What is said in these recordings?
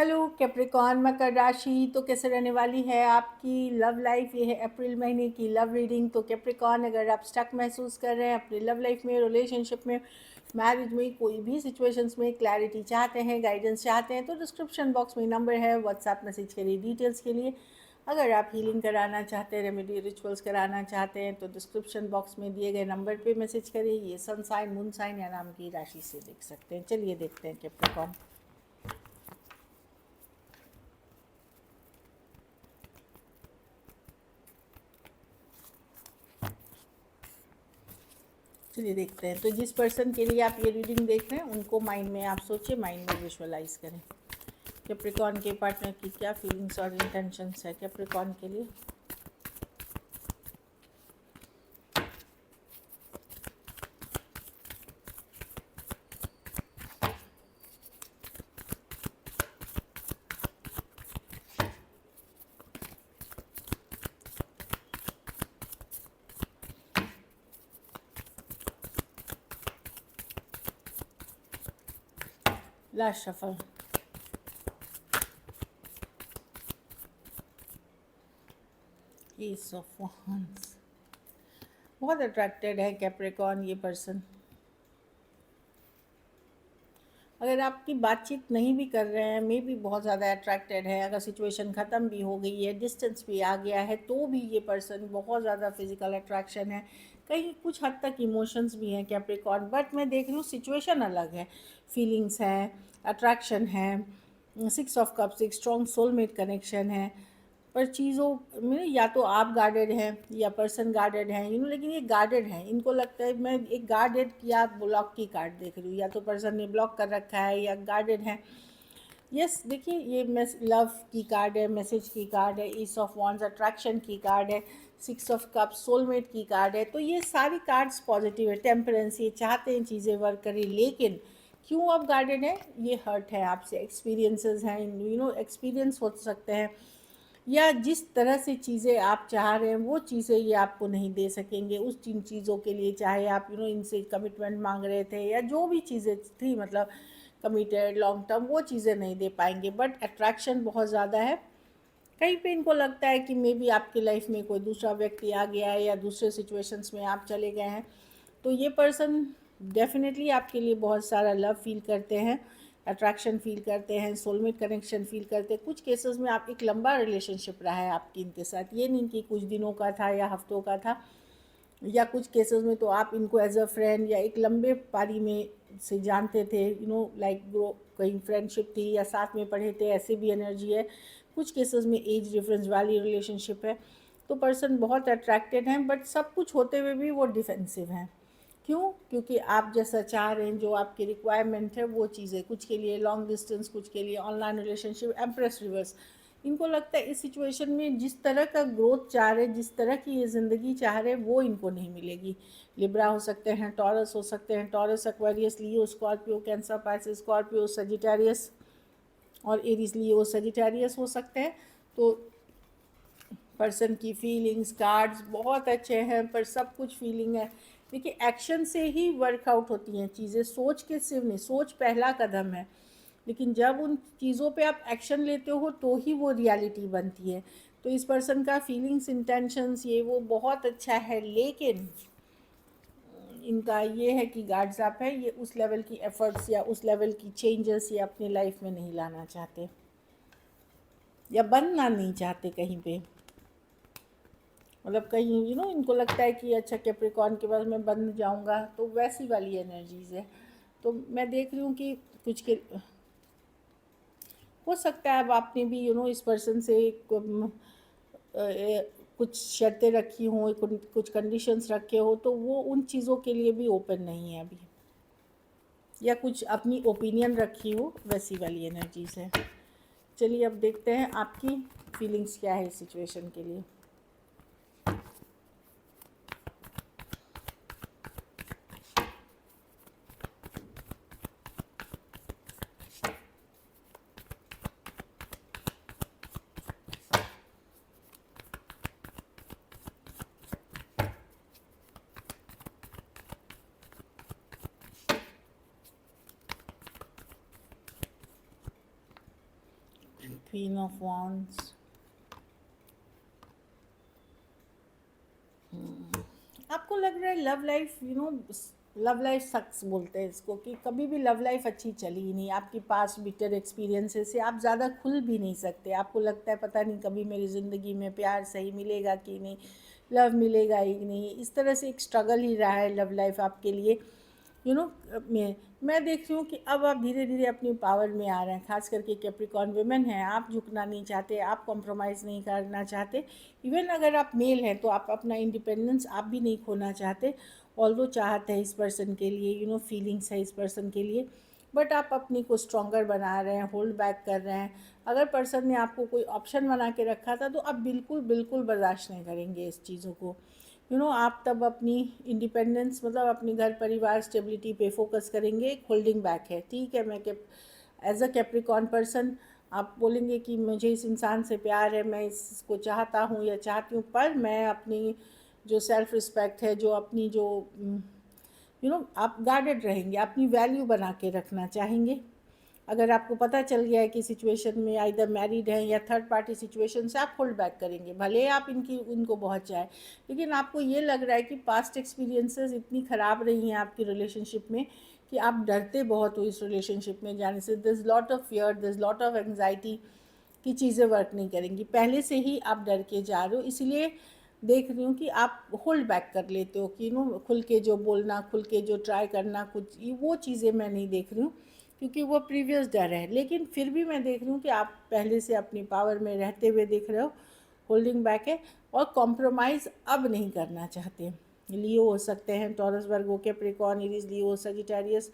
Hello Capricorn मकर राशि। तो कैसे रहने वाली है आपकी लव लाइफ। ये है अप्रैल महीने की लव रीडिंग। तो कैप्रिकॉर्न, अगर आप स्टक महसूस कर रहे हैं अपनी लव लाइफ में, रिलेशनशिप में, मैरिज में, कोई भी सिचुएशंस में क्लैरिटी चाहते हैं, गाइडेंस चाहते हैं, तो डिस्क्रिप्शन बॉक्स में नंबर है, व्हाट्सएप मैसेज करिए डिटेल्स के लिए। अगर आप हीलिंग कराना चाहते हैं, रेमेडी रिचुअल्स कराना चाहते हैं, तो डिस्क्रिप्शन बॉक्स में दिए गए नंबर पे मैसेज करिए। ये सन साइन, मून साइन या नाम की राशि से देख सकते हैं। चलिए देखते हैं कैप्रिकॉर्न। चलिए देखते हैं। तो जिस पर्सन के लिए आप ये रीडिंग देख रहे हैं उनको माइंड में आप सोचिए, माइंड में विजुअलाइज करें। कैप्रिकॉर्न के पार्टनर की क्या फीलिंग्स और इंटेंशंस है कैप्रिकॉर्न के लिए। Last shuffle. S of wands. बहुत अट्रैक्टेड है कैप्रिकॉर्न ये पर्सन। अगर आपकी बातचीत नहीं भी कर रहे हैं, मे भी बहुत ज़्यादा अट्रैक्टेड है। अगर सिचुएशन ख़त्म भी हो गई है, डिस्टेंस भी आ गया है, तो भी ये पर्सन बहुत ज़्यादा फिजिकल अट्रैक्शन है। कहीं कुछ हद तक इमोशंस भी हैं कैप्रिकॉर्न, बट मैं देख रही हूँ सिचुएशन अलग है। फीलिंग्स है, अट्रैक्शन है, सिक्स ऑफ कप्स, एक स्ट्रॉन्ग सोलमेट कनेक्शन है। पर चीज़ों में या तो आप गार्डेड हैं या पर्सन गार्डेड हैं, लेकिन ये गार्डेड हैं। इनको लगता है, मैं एक गार्डेड या ब्लॉक की कार्ड देख रही हूँ, या तो पर्सन ने ब्लॉक कर रखा है या गार्डेड है। यस, देखिए ये लव की कार्ड है, मैसेज की कार्ड है, ईस ऑफ वॉन्ड्स अट्रैक्शन की कार्ड है, सिक्स ऑफ कप सोलमेट की कार्ड है। तो ये सारी कार्ड्स पॉजिटिव है। टेम्परेंस, ये चाहते हैं चीज़ें वर्क करें, लेकिन क्यों आप गार्डेड हैं, ये हर्ट है आपसे, एक्सपीरियंसेस हैं, एक्सपीरियंस हो सकते हैं, या जिस तरह से चीज़ें आप चाह रहे हैं वो चीज़ें ये आपको नहीं दे सकेंगे। उस जिन चीज़ों के लिए चाहे आप इनसे कमिटमेंट मांग रहे थे या जो भी चीज़ें थी, मतलब कमिटेड लॉन्ग टर्म, वो चीज़ें नहीं दे पाएंगे। बट अट्रैक्शन बहुत ज़्यादा है। कहीं पे इनको लगता है कि मे बी आपकी लाइफ में कोई दूसरा व्यक्ति आ गया है या दूसरे सिचुएशंस में आप चले गए हैं। तो ये पर्सन डेफिनेटली आपके लिए बहुत सारा लव फील करते हैं, अट्रैक्शन फील करते हैं, सोलमेट कनेक्शन फील करते हैं। कुछ केसेस में आप एक लंबा रिलेशनशिप रहा है आपकी इनके साथ, ये नहीं कि कुछ दिनों का था या हफ्तों का था। या कुछ केसेस में तो आप इनको एज अ फ्रेंड या एक लंबे पारी में से जानते थे, लाइक ग्रो, कहीं फ्रेंडशिप थी या साथ में पढ़े थे, ऐसे भी एनर्जी है। कुछ केसेस में एज डिफरेंस वाली रिलेशनशिप है। तो पर्सन बहुत अट्रैक्टेड हैं, बट सब कुछ होते हुए भी वो डिफेंसिव हैं। क्यों? क्योंकि आप जैसा चाह रहे हैं, जो आपकी रिक्वायरमेंट है वो चीज़ें, कुछ के लिए लॉन्ग डिस्टेंस, कुछ के लिए ऑनलाइन रिलेशनशिप, एम्प्रेस रिवर्स। इनको लगता है इस सिचुएशन में जिस तरह का ग्रोथ चाह रहे, जिस तरह की ये ज़िंदगी चाह रहे, वो इनको नहीं मिलेगी। लिब्रा हो सकते हैं, टॉरस हो सकते हैं, Taurus, Aquarius, Leo, Scorpio, Cancer, Pisces, Scorpio, Sagittarius, और एरीज, लियो, सजिटेरियस हो सकते हैं। तो पर्सन की फीलिंग्स, कार्ड्स बहुत अच्छे हैं, पर सब कुछ फीलिंग है। देखिए, एक्शन से ही वर्कआउट होती हैं चीज़ें, सोच के सिर्फ नहीं। सोच पहला कदम है, लेकिन जब उन चीज़ों पे आप एक्शन लेते हो तो ही वो रियलिटी बनती है। तो इस पर्सन का फीलिंग्स, इंटेंशंस, ये वो बहुत अच्छा है, लेकिन इनका ये है कि गार्ड्स अप है। ये उस लेवल की एफर्ट्स या उस लेवल की चेंजेस ये अपनी लाइफ में नहीं लाना चाहते, या बनना नहीं चाहते कहीं पे। मतलब कहीं इनको लगता है कि अच्छा कैप्रिकॉर्न के बाद मैं बन जाऊंगा, तो वैसी वाली एनर्जीज है। तो मैं देख रही हूँ कि कुछ के हो सकता है अब आपने भी इस पर्सन से कुछ शर्तें रखी हों, कुछ कंडीशंस रखे हो, तो वो उन चीज़ों के लिए भी ओपन नहीं है अभी, या कुछ अपनी ओपिनियन रखी हो, वैसी वाली एनर्जीज है। चलिए अब देखते हैं आपकी फीलिंग्स क्या है इस सिचुएशन के लिए। क्वीन ऑफ वॉन्ड्स, आपको लग रहा है लव लाइफ, लव लाइफ सक्स बोलते हैं इसको, कि कभी भी लव लाइफ अच्छी चली ही नहीं। आपकी पास्ट बिटर एक्सपीरियंसेस से आप ज़्यादा खुल भी नहीं सकते। आपको लगता है पता नहीं कभी मेरी ज़िंदगी में प्यार सही मिलेगा कि नहीं, लव मिलेगा ही नहीं। इस तरह से एक स्ट्रगल ही रहा है लव लाइफ आपके लिए। यू नो मैं देख रही हूँ कि अब आप धीरे धीरे अपनी पावर में आ रहे हैं। खास करके कैप्रिकॉर्न वुमेन हैं, आप झुकना नहीं चाहते, आप कॉम्प्रोमाइज़ नहीं करना चाहते। इवन अगर आप मेल हैं तो आप अपना इंडिपेंडेंस आप भी नहीं खोना चाहते। ऑल्दो चाहत है इस पर्सन के लिए, फीलिंग्स है इस पर्सन के लिए, बट आप अपनी को स्ट्रॉन्गर बना रहे हैं, होल्ड बैक कर रहे हैं। अगर पर्सन ने आपको कोई ऑप्शन बना के रखा था तो आप बिल्कुल बिल्कुल बर्दाश्त नहीं करेंगे इस चीज़ों को। आप तब अपनी इंडिपेंडेंस, मतलब अपनी घर परिवार स्टेबिलिटी पे फोकस करेंगे। एक होल्डिंग बैक है, ठीक है। मैं एज अ कैप्रिकॉर्न पर्सन आप बोलेंगे कि मुझे इस इंसान से प्यार है, मैं इसको चाहता हूँ या चाहती हूँ, पर मैं अपनी जो सेल्फ रिस्पेक्ट है, जो अपनी जो आप गार्डेड रहेंगे, अपनी वैल्यू बना के रखना चाहेंगे। अगर आपको पता चल गया है कि सिचुएशन में आइदर मैरिड हैं या थर्ड पार्टी सिचुएशन से, आप होल्ड बैक करेंगे, भले आप उनको बहुत चाहें। लेकिन आपको ये लग रहा है कि पास्ट एक्सपीरियंसेस इतनी ख़राब रही हैं आपकी रिलेशनशिप में कि आप डरते बहुत हो इस रिलेशनशिप में जाने से। This lot of fear, this lot of anxiety कि चीज़ें वर्क नहीं करेंगी। पहले से ही आप डर के जा रहे हो, इसलिए देख रही हूँ कि आप होल्ड बैक कर लेते हो कि खुल के जो बोलना, खुल के जो ट्राई करना, कुछ वो चीज़ें मैं नहीं देख रही हूँ, क्योंकि वो प्रीवियस डर है। लेकिन फिर भी मैं देख रही हूँ कि आप पहले से अपनी पावर में रहते हुए दिख रहे हो, होल्डिंग बैक है, और कॉम्प्रोमाइज़ अब नहीं करना चाहते। लियो हो सकते हैं, टॉरस, वर्गो, कैप्रिकॉर्न, एरीज, लियो, सजिटेरियस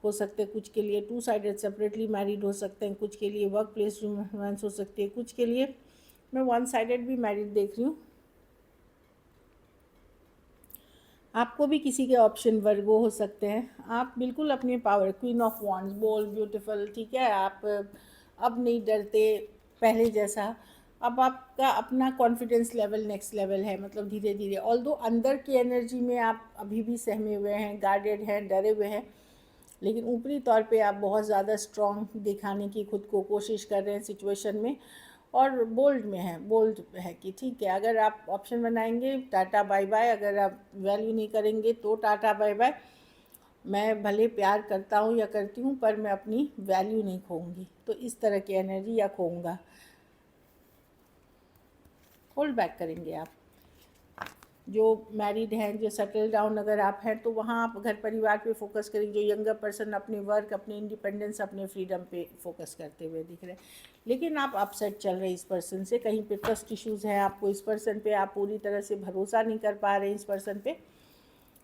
हो सकते हैं। कुछ के लिए टू साइडेड सेपरेटली मैरिड हो सकते हैं, कुछ के लिए वर्क प्लेस रोमांस हो सकती है, कुछ के लिए मैं वन साइडेड भी मैरिड देख रही हूँ। आपको भी किसी के ऑप्शन वर्गो हो सकते हैं। आप बिल्कुल अपनी power, queen of wands, bold, beautiful, ठीक है। आप अब नहीं डरते पहले जैसा। अब आपका अपना कॉन्फिडेंस लेवल नेक्स्ट लेवल है, मतलब धीरे धीरे, ऑल्दो अंदर की एनर्जी में आप अभी भी सहमे हुए हैं, गार्डेड हैं, डरे हुए हैं, लेकिन ऊपरी तौर पे आप बहुत ज़्यादा स्ट्रॉन्ग दिखाने की खुद को कोशिश कर रहे हैं सिचुएशन में, और बोल्ड है कि ठीक है, अगर आप ऑप्शन बनाएंगे टाटा बाय बाय, अगर आप वैल्यू नहीं करेंगे तो टाटा बाय बाय। मैं भले प्यार करता हूँ या करती हूँ, पर मैं अपनी वैल्यू नहीं खोऊंगी, तो इस तरह की एनर्जी, या खोऊंगा, होल्ड बैक करेंगे आप। जो मैरिड हैं, जो सेटल डाउन अगर आप हैं, तो वहाँ आप घर परिवार पे फोकस करेंगे। जो यंगर पर्सन अपने वर्क, अपने इंडिपेंडेंस, अपने फ्रीडम पे फोकस करते हुए दिख रहे हैं। लेकिन आप अपसेट चल रहे हैं इस पर्सन से, कहीं पे ट्रस्ट इश्यूज़ हैं आपको इस पर्सन पे, आप पूरी तरह से भरोसा नहीं कर पा रहे हैं इस पर्सन पे,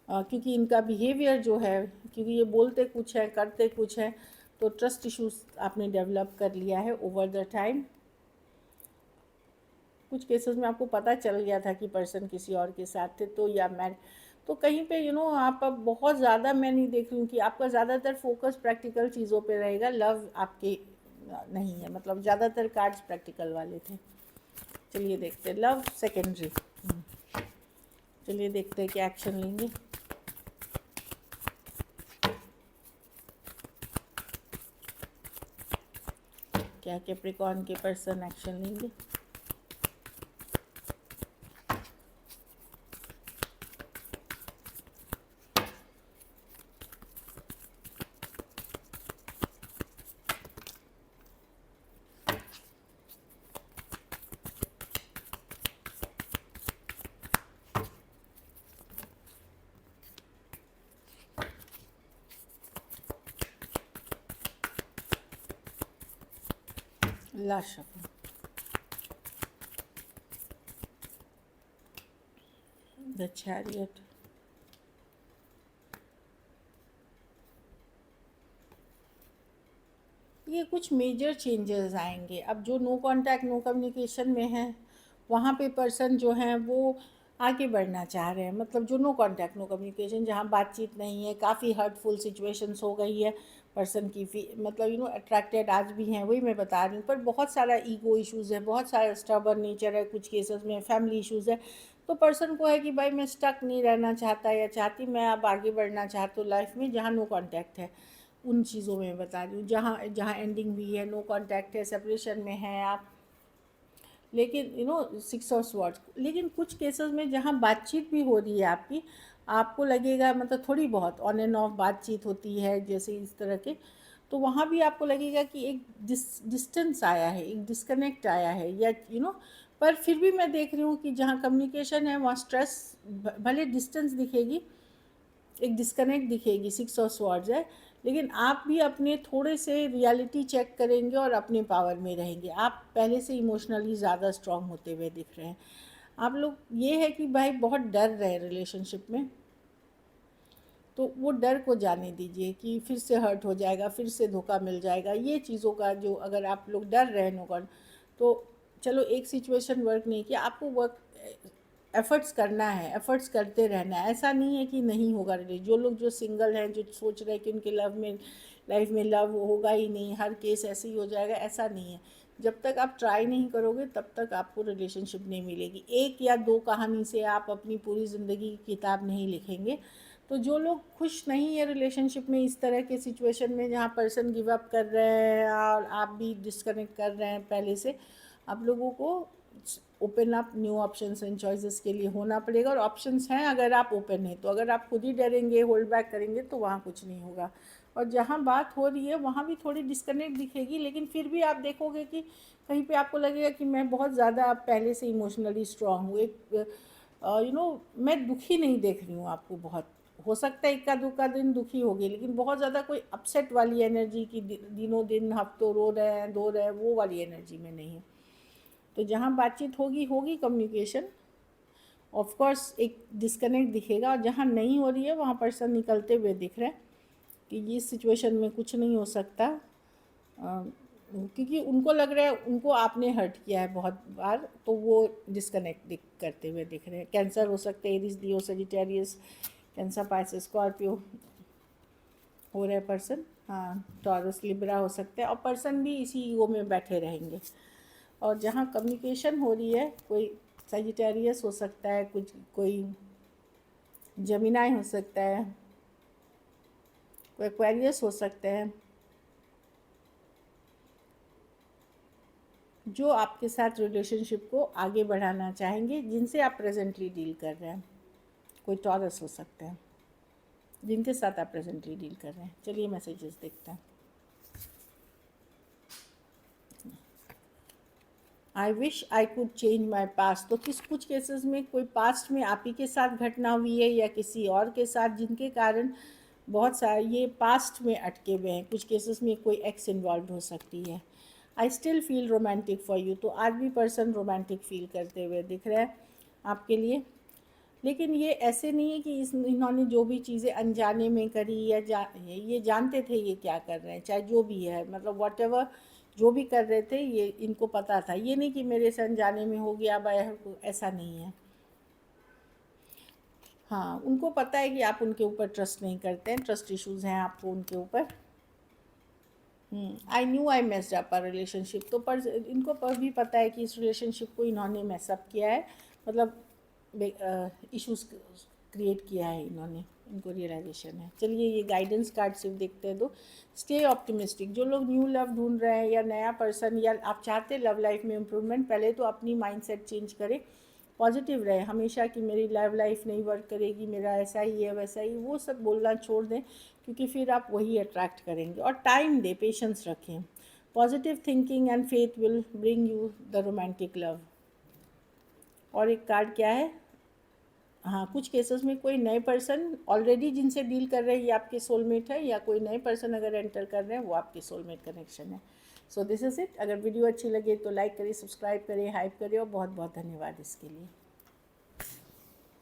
क्योंकि इनका बिहेवियर जो है, क्योंकि ये बोलते कुछ है करते कुछ है, तो ट्रस्ट इश्यूज़ आपने डेवलप कर लिया है ओवर द टाइम। कुछ केसेस में आपको पता चल गया था कि पर्सन किसी और के साथ थे, तो या मैं, तो कहीं पे आप अब बहुत ज़्यादा, मैं नहीं देख रही हूँ कि आपका ज़्यादातर फोकस प्रैक्टिकल चीज़ों पे रहेगा। लव आपके नहीं है, मतलब ज़्यादातर कार्ड्स प्रैक्टिकल वाले थे। चलिए देखते हैं, लव सेकेंडरी। चलिए देखते हैं क्या एक्शन लेंगे। क्या कैप्रिकॉर्न के पर्सन एक्शन लेंगे। लास्ट शफल, द चैरियट, ये कुछ मेजर चेंजेस आएंगे। अब जो नो कांटेक्ट, नो कम्युनिकेशन में है, वहाँ पे पर्सन जो हैं वो आगे बढ़ना चाह रहे हैं। मतलब जो नो कांटेक्ट, नो कम्युनिकेशन, जहाँ बातचीत नहीं है, काफ़ी हर्टफुल सिचुएशंस हो गई है पर्सन की, मतलब अट्रैक्टेड आज भी हैं, वही मैं बता रही हूँ, पर बहुत सारा ईगो इश्यूज़ है, बहुत सारा स्टबर्न नेचर है, कुछ केसेस में फैमिली इश्यूज़ है। तो पर्सन को है कि भाई मैं स्टक नहीं रहना चाहता या चाहती, मैं अब आगे बढ़ना चाहती हूँ लाइफ में, जहाँ नो कांटेक्ट है। उन चीज़ों में बता रही हूँ जहाँ जहाँ एंडिंग हुई है, नो कांटेक्ट है, सेपरेशन में है आप, लेकिन सिक्स ऑफ स्वॉर्ड्स। लेकिन कुछ केसेस में जहाँ बातचीत भी हो रही है आपकी, आपको लगेगा मतलब थोड़ी बहुत ऑन एंड ऑफ बातचीत होती है जैसे इस तरह के, तो वहाँ भी आपको लगेगा कि एक डिस्टेंस आया है, एक डिस्कनेक्ट आया है, या पर फिर भी मैं देख रही हूँ कि जहाँ कम्युनिकेशन है वहाँ स्ट्रेस, भले डिस्टेंस दिखेगी, एक डिस्कनेक्ट दिखेगी, सिक्स ऑफ स्वॉर्ड्स है, लेकिन आप भी अपने थोड़े से रियलिटी चेक करेंगे और अपने पावर में रहेंगे। आप पहले से इमोशनली ज़्यादा स्ट्रांग होते हुए दिख रहे हैं। आप लोग ये है कि भाई बहुत डर रहे रिलेशनशिप में, तो वो डर को जाने दीजिए कि फिर से हर्ट हो जाएगा, फिर से धोखा मिल जाएगा, ये चीज़ों का जो अगर आप लोग डर रहे नो, तो चलो एक सिचुएशन वर्क नहीं किया, आपको वर्क एफ़र्ट्स करना है, एफ़र्ट्स करते रहना है। ऐसा नहीं है कि नहीं होगा रिलेशन। जो लोग जो सिंगल हैं, जो सोच रहे हैं कि उनके लाइफ में लव होगा ही नहीं, हर केस ऐसे ही हो जाएगा, ऐसा नहीं है। जब तक आप ट्राई नहीं करोगे तब तक आपको रिलेशनशिप नहीं मिलेगी। एक या दो कहानी से आप अपनी पूरी ज़िंदगी की किताब नहीं लिखेंगे। तो जो लोग खुश नहीं है रिलेशनशिप में, इस तरह के सिचुएशन में जहाँ पर्सन गिव अप कर रहे हैं और आप भी डिस्कनेक्ट कर रहे हैं पहले से, आप लोगों को open up new options and choices के लिए होना पड़ेगा। और ऑप्शंस हैं अगर आप ओपन हैं तो। अगर आप खुद ही डरेंगे, होल्ड बैक करेंगे, तो वहाँ कुछ नहीं होगा। और जहाँ बात हो रही है वहाँ भी थोड़ी डिस्कनेक्ट दिखेगी, लेकिन फिर भी आप देखोगे कि कहीं पे आपको लगेगा कि मैं बहुत ज़्यादा पहले से इमोशनली स्ट्रांग हूँ। एक मैं दुखी नहीं देख रही हूँ आपको बहुत। हो सकता है इक्का दुक्का दिन दुखी होगी, लेकिन बहुत ज़्यादा कोई अपसेट वाली एनर्जी की दिनों दिन हफ्तों रो रहे हैं, दो रहे हैं, वो वाली एनर्जी में नहीं है। तो जहाँ बातचीत होगी होगी कम्युनिकेशन, ऑफ कोर्स एक डिस्कनेक्ट दिखेगा। और जहाँ नहीं हो रही है वहाँ पर्सन निकलते हुए दिख रहे हैं कि इस सिचुएशन में कुछ नहीं हो सकता, क्योंकि उनको लग रहा है उनको आपने हर्ट किया है बहुत बार, तो वो डिस्कनेक्ट करते हुए दिख रहे हैं। कैंसर हो सकते हैं, Aries, Leo, Sagittarius, cancer, Pisces, Scorpio हो रहे पर्सन, हाँ, टॉरस, लिब्रा हो सकते हैं। और पर्सन भी इसी ईगो में बैठे रहेंगे। और जहाँ कम्युनिकेशन हो रही है, कोई सजिटेरियस हो सकता है, कुछ कोई जमिनाई हो सकता है, कोई एक्वेरियस हो सकते हैं, जो आपके साथ रिलेशनशिप को आगे बढ़ाना चाहेंगे, जिनसे आप प्रेजेंटली डील कर रहे हैं। कोई टॉरस हो सकते हैं जिनके साथ आप प्रेजेंटली डील कर रहे हैं। चलिए मैसेजेस देखते हैं। I wish I could change my past. तो कुछ केसेस में कोई पास्ट में आप ही के साथ घटना हुई है या किसी और के साथ, जिनके कारण बहुत सारे ये पास्ट में अटके हुए हैं। कुछ केसेस में कोई एक्स इन्वॉल्व हो सकती है। I still feel romantic for you. तो आज भी पर्सन रोमांटिक फील करते हुए दिख रहा है आपके लिए। लेकिन ये ऐसे नहीं है कि इन्होंने जो भी चीज़ें अनजाने में करी या ये जानते थे ये क्या कर रहे हैं, चाहे जो भी है, मतलब वॉट एवर जो भी कर रहे थे ये इनको पता था। ये नहीं कि मेरे से अनजाने में हो गया, ऐसा नहीं है। हाँ, उनको पता है कि आप उनके ऊपर ट्रस्ट नहीं करते हैं, ट्रस्ट इश्यूज़ हैं आपको उनके ऊपर। I knew I messed up a relationship. तो पर इनको पर भी पता है कि इस रिलेशनशिप को इन्होंने मेसअप किया है, मतलब इश्यूज क्रिएट किया है इन्होंने, इनको रियलाइजेशन है। चलिए ये गाइडेंस कार्ड सिर्फ देखते हैं दो। Stay optimistic. जो लोग न्यू लव ढूंढ रहे हैं या नया पर्सन, या आप चाहते हैं लव लाइफ में इम्प्रूवमेंट, पहले तो अपनी माइंडसेट चेंज करें, पॉजिटिव रहे हमेशा कि मेरी लव लाइफ नहीं वर्क करेगी, मेरा ऐसा ही है वैसा ही, वो सब बोलना छोड़ दें, क्योंकि फिर आप वही अट्रैक्ट करेंगे। और टाइम दें, पेशेंस रखें। Positive thinking and faith will bring you the romantic love. और एक कार्ड क्या है, हाँ, कुछ केसेस में कोई नए पर्सन ऑलरेडी जिनसे डील कर रहे हैं ये आपके सोलमेट है, या कोई नए पर्सन अगर एंटर कर रहे हैं वो आपके सोलमेट कनेक्शन है। So this is it. अगर वीडियो अच्छी लगे तो लाइक करिए, सब्सक्राइब करिए, हाइप करिए, और बहुत बहुत धन्यवाद इसके लिए।